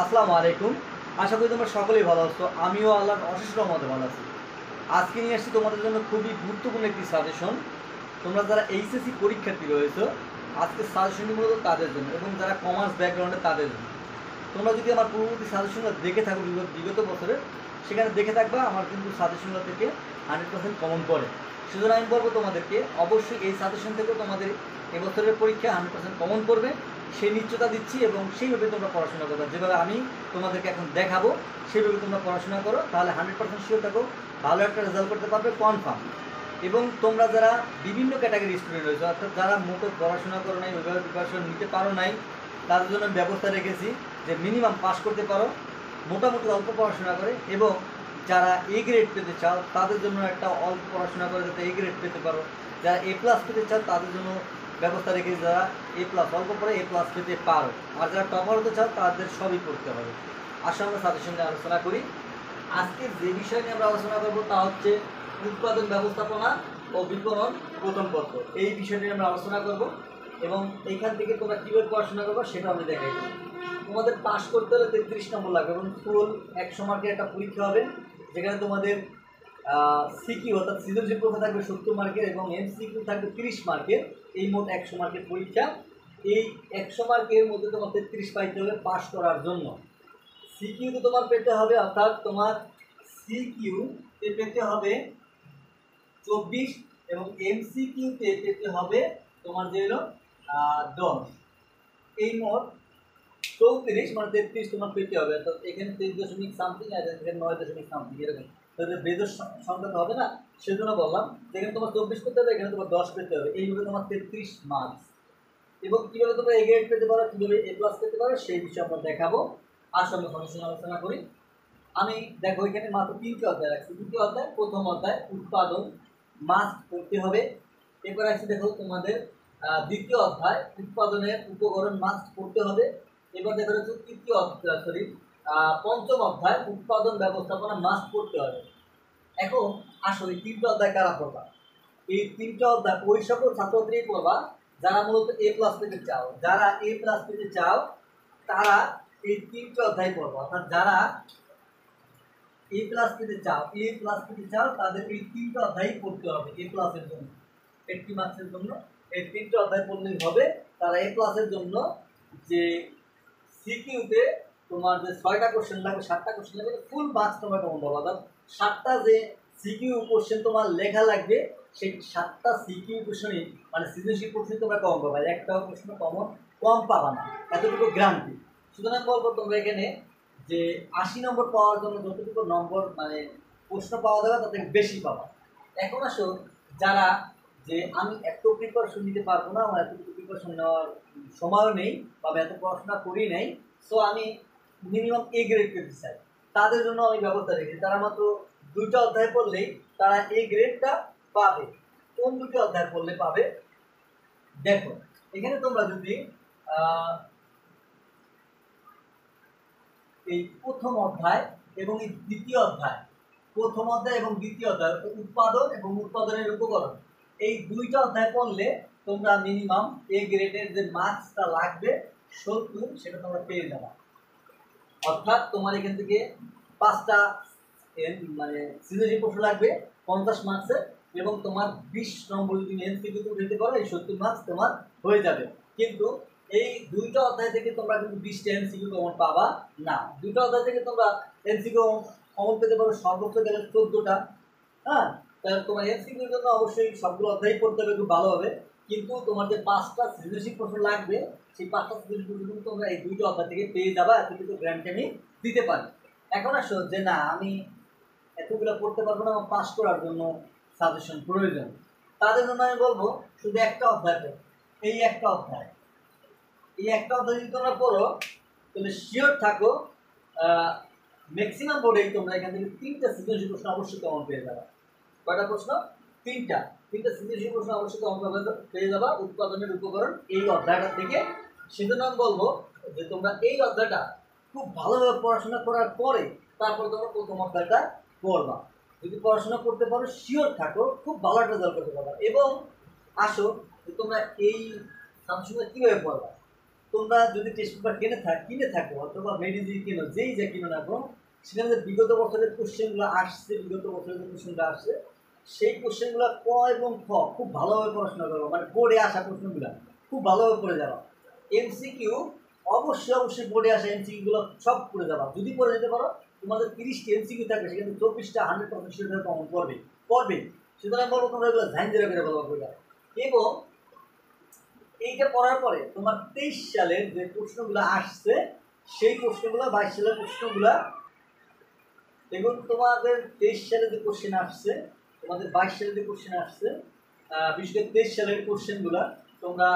আসসালামু আলাইকুম। আশা করি তোমরা সকলেই ভালো আছো। আমিও আল্লাহর অশেষ রহমতে ভালো আছি। আজকে নিয়ে আসছি তোমাদের জন্য খুবই গুরুত্বপূর্ণ একটি সাজেশন। তোমরা যারা এইচএসসি পরীক্ষার্থী রয়েছো, আজকে সাজেশনটি মূলত তাদের জন্য এবং যারা কমার্স ব্যাকগ্রাউন্ডে তাদের জন্য। তোমরা যদি আমার পূর্ববর্তী সাজেশনগুলো দেখে থাকো বিগত বছরের, সেখানে দেখে থাকবা আমার কিন্তু সাজেশনগুলো থেকে 100% কমন পড়ে। সুতরাং আমি বলবো তোমাদেরকে অবশ্যই এই সাজেশন থেকে তোমাদের এবছরের পরীক্ষা 100% কমন পড়বে, সেই নিশ্চয়তা দিচ্ছি এবং সেইভাবে তোমরা পড়াশোনা করবে। যেভাবে আমি তোমাদেরকে এখন দেখাবো সেইভাবে তোমরা পড়াশোনা করো, তাহলে 100% শিওর থাকো ভালো একটা রেজাল্ট করতে পারবে কনফার্ম। এবং তোমরা যারা বিভিন্ন ক্যাটাগরি স্টুডেন্ট রয়েছে, অর্থাৎ যারা মোটো পড়াশোনা করো নাই, ওইভাবে প্রিপারেশন নিতে পারো নাই, তাদের জন্য ব্যবস্থা রেখেছি যে মিনিমাম পাস করতে পারো মোটামুটি অল্প পড়াশোনা করে, এবং যারা এ গ্রেড পেতে চাও তাদের জন্য একটা অল্প পড়াশোনা করে যাতে এ গ্রেড পেতে পারো। যারা এ প্লাস পেতে চাও তাদের জন্য ব্যবস্থা রেখেছি, যারা এ প্লাস অল্প পড়ে এ প্লাস পেতে পারো। আর যারা টপার হতে চাও তাদের সবই পড়তে হবে। আসলে আমরা তাদের সঙ্গে আলোচনা করি। আজকে যে বিষয় নিয়ে আমরা আলোচনা করবো তা হচ্ছে উৎপাদন ব্যবস্থাপনা ও বিপণন প্রথম পত্র। এই বিষয়টি আমরা আলোচনা করব এবং এইখান থেকে তোমরা কীভাবে পড়াশোনা করবো সেটা আমি দেখাই দেবো। তোমাদের পাস করতে হলে 33 নম্বর লাগবে এবং ফুল 100 মার্কের একটা পরীক্ষা হবে, যেখানে তোমাদের সিকিউ অর্থাৎ সৃজনশীল প্রশ্ন থাকবে 70 মার্কের এবং এমসিকিউ থাকবে 30 মার্কের। এই মোট 100 মার্কের পরীক্ষা। এই 100 মার্কের মধ্যে তোমার 33 পাইতে হবে পাস করার জন্য। সিকিউতে তোমার পেতে হবে, অর্থাৎ তোমার সিকিউতে পেতে হবে 24 এবং এমসিকিউতে পেতে হবে তোমার যে হলো 10। এই মোট 34 মানে 33 তোমার পেতে হবে। অর্থাৎ এখানে 23 সামথিং আর এখানে 9 সামথিং এরকম, তাহলে বেজোর সংখ্যা তো হবে না, সেজন্য বললাম এখানে তোমার 24 পেতে হবে, এখানে তোমার 10 পেতে হবে। এইভাবে তোমার 33 মার্কস। এবং কীভাবে তোমরা এ গ্রেড পেতে পারো, কীভাবে এ প্লাস পেতে পারো সেই বিষয়ে আমরা দেখাবো। আসলে আমরা সঙ্গে আলোচনা করি। আমি দেখো এখানে মাত্র 3টি অধ্যায় রাখছি। 2টি অধ্যায়, প্রথম অধ্যায় উৎপাদন মাস্ট পড়তে হবে। এরপর আছে দেখো তোমাদের দ্বিতীয় অধ্যায় উৎপাদনের উপকরণ মাস্ট পড়তে হবে। এবার দেখা যাচ্ছে তৃতীয় অধ্যায় পঞ্চম অধ্যায় উৎপাদন ব্যবস্থাপনা মাস্ট পড়তে হবে। এখন আসো এই 3টা অধ্যায় কারা পড়বা? এই 3টা অধ্যায় ওই সকল ছাত্রছাত্রী পড়বা যারা মূলত এ প্লাস পেতে চাও। যারা এ প্লাস পেতে চাও তারা এই 3টা অধ্যায় পড়বা। অর্থাৎ যারা এ প্লাস পেতে চাও তাদের এই 3টা অধ্যায় পড়তে হবে এ প্লাসের জন্য। 80 মার্কসের জন্য এই 3টা অধ্যায় পড়লেই হবে। তারা এ প্লাসের জন্য যে সিকিউতে তোমার যে 6টা কোশ্চেন লাগবে, 7টা কোশ্চেন লাগবে, ফুল মার্কস তোমার কমন পাবো। অর্থাৎ 7টা যে সিকিউ কোশ্চেন তোমার লেখা লাগবে, সেই 7টা সিকিউ কোশ্চেনই মানে সৃজনশীল প্রশ্ন তোমরা কম পাবা, একটাও প্রশ্ন কম পাবা না, এতটুকু গ্যারান্টি। সুতরাং বলবো তোমরা এখানে যে 80 নম্বর পাওয়ার জন্য যতটুকু নম্বর মানে প্রশ্ন পাওয়া যাবে তার থেকে বেশি পাবা। এখন আসো যারা যে আমি এত প্রিপারেশন নিতে পারবো না, আমার এতটুকু প্রিপারেশন নেওয়ার সময়ও নেই বা আমি এত পড়াশোনা করি নাই, সো আমি মিনিমাম এ গ্রেড পেতে চাই, তাদের জন্য আমি ব্যবস্থা রেখেছি। তারা মাত্র 2টা অধ্যায় পড়লেই তারা এ গ্রেডটা পাবে। কোন 2টি অধ্যায় পড়লে পাবে দেখো, এখানে তোমরা যদি এই প্রথম অধ্যায় এবং এই দ্বিতীয় অধ্যায়, প্রথম অধ্যায় এবং দ্বিতীয় অধ্যায় উৎপাদন এবং উৎপাদনের উপকরণ, এই 2টা অধ্যায় পড়লে তোমরা মিনিমাম এ গ্রেডের যে মার্কসটা লাগবে 70 সেটা তোমরা পেয়ে যাবে। অর্থাৎ তোমার এখান থেকে 5টা মানে সৃজনশীল প্রশ্ন লাগবে 50 মার্কসের, এবং তোমার 20 নম্বর যদি এমসিকিউ দিতে পারো এই 70 মার্কস তোমার হয়ে যাবে। কিন্তু এই 2টা অধ্যায় থেকে তোমরা কিন্তু 20টা এমসিকিউ কমন পাবা না। 2টা অধ্যায় থেকে তোমরা এমসিকিউ কমন পেতে পারো সর্বোচ্চ গেলে 14টা। হ্যাঁ, তাহলে তোমার এমসিকিউর জন্য অবশ্যই সবগুলো অধ্যায় পড়তে হবে খুব ভালোভাবে। কিন্তু তোমার যে 5টা সৃজনশীল প্রশ্ন লাগবে সেই 5টা সৃজনশীল প্রশ্ন কিন্তু তোমরা এই 2টা অধ্যায় থেকে পেয়ে যাবা, এতটুকু গ্যারান্টি আমি দিতে পারি। এখন আসো যে না আমি এতগুলো পড়তে পারবো না, আমার পাস করার জন্য সাজেশন প্রয়োজন, তাদের জন্য আমি বলবো শুধু একটা অধ্যায় পড়ো। এই একটা অধ্যায় যদি তোমরা পড়ো তাহলে শিওর থাকো ম্যাক্সিমাম বোর্ডেই তোমরা এখান থেকে 3টা সৃজনশীল প্রশ্ন অবশ্যই কমন পেয়ে যাবে। কয়টা প্রশ্ন? 3টা সৃজনশীল প্রশ্ন অবশ্যই কমন পেয়ে যাবা উৎপাদনের উপকরণ এই অধ্যায়টা থেকে। সেজন্য আমি বলবো যে তোমরা এই অধ্যায়টা খুব ভালোভাবে পড়াশোনা করার পরে তারপর তোমরা প্রথম অধ্যায়টা পড়বা। যদি পড়াশোনা করতে পারো শিওর থাকো খুব ভালো রেজাল্ট করতে পারবা। এবং আসো যে তোমরা এই সাজেশনটা কীভাবে পড়বা। তোমরা যদি টেস্ট পেপার কিনে থাকো অথবা মেডিজি কেনো, যেই যা কিনো না কেন, সেখানে যে বিগত বছরের কোশ্চেনগুলো আসছে, বিগত বছরের যে কোশ্চেনটা আসছে, সেই কোশ্চেনগুলো ক এবং খ খুব ভালোভাবে পড়াশোনা করবো, মানে বোর্ডে আসা প্রশ্নগুলো খুব ভালোভাবে পড়ে যাবা। এমসিকিউ অবশ্যই বোর্ডে আসা এমসিকিউগুলো সব পড়ে যাবা। যদি পড়ে যেতে পারো, তোমাদের 30টি এমসিকিউ থাকবে, সেখানে 24টা 100% কমন পড়বে। সুতরাং বলবো তোমরা এগুলো ধ্যান ধরে করে ভালো করে। এবং এইটা পড়ার পরে তোমার 23 সালের যে প্রশ্নগুলো আসছে, সেই প্রশ্নগুলো 22 সালের প্রশ্নগুলা, এবং তোমাদের 23 সালে যে কোশ্চেন আসছে, তোমাদের 22 সালে যে কোশ্চেন আসছে, বিশেষ করে 23 সালের কোশ্চেনগুলা তোমরা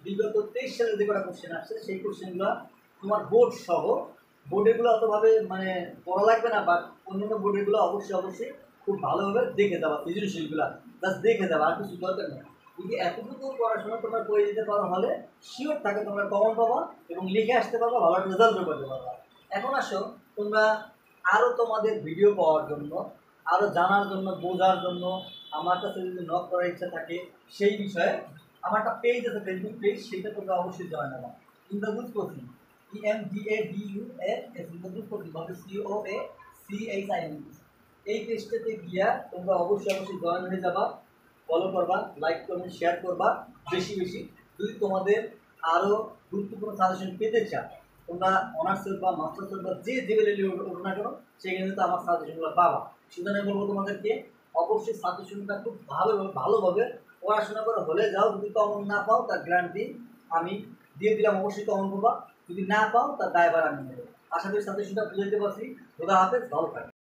বিগত 23 সালের যে কটা কোশ্চেন আসছে, সেই কোশ্চেনগুলো তোমার বোর্ড সহ, বোর্ডেরগুলো অতভাবে মানে পড়া লাগবে না, বা অন্যান্য বোর্ডেরগুলো অবশ্যই খুব ভালোভাবে দেখে দেওয়া, সৃজনশীলগুলো জাস্ট দেখে দেওয়া, আর কিছু দরকার নেই। যদি এতটুকু পড়াশোনা তোমরা করে দিতে পারো, হলে শিওর থাকে তোমরা কমন পাবা এবং লিখে আসতে পারবা, ভালো রেজাল্টও করতে পারবা। এখন আসো, তোমরা আরও তোমাদের ভিডিও পাওয়ার জন্য, আরও জানার জন্য, বোঝার জন্য আমার কাছে যদি নক করার ইচ্ছা থাকে সেই বিষয়ে, আমার একটা পেজ আছে, ফেসবুক পেজ, সেটা তোমরা অবশ্যই জয়েন হবা। ইন্দ্রদূত কোচিং, EMDADUS, ইন্দ্রদূত কোচিং হবে COACHIN। এই পেজটাতে গিয়া তোমরা অবশ্যই জয়েন হয়ে যাবা, ফলো করবা, লাইক করবে, শেয়ার করবা বেশি। যদি তোমাদের আরও গুরুত্বপূর্ণ সাজেশন পেতে চাও, তোমরা অনার্সের বা মাস্টার্সের বা যে লেভেলে ওঠো না কেন, সেখানে তো আমার সাজেশনগুলো পাবা। সুতরাং বলবো তোমাদেরকে অবশ্যই সাজেশনটা খুব ভালোভাবে পড়াশোনা করে হলে যাও। যদি কমন না পাও, তার গ্যারান্টি আমি দিয়ে দিলাম, অবশ্যই কমন পাবা। যদি না পাও, তার দায়ভার আমি নেব। আশা করি সাজেশনটা বুঝতে পারছি। খোদা হাফেজ, ভালো থাকবে।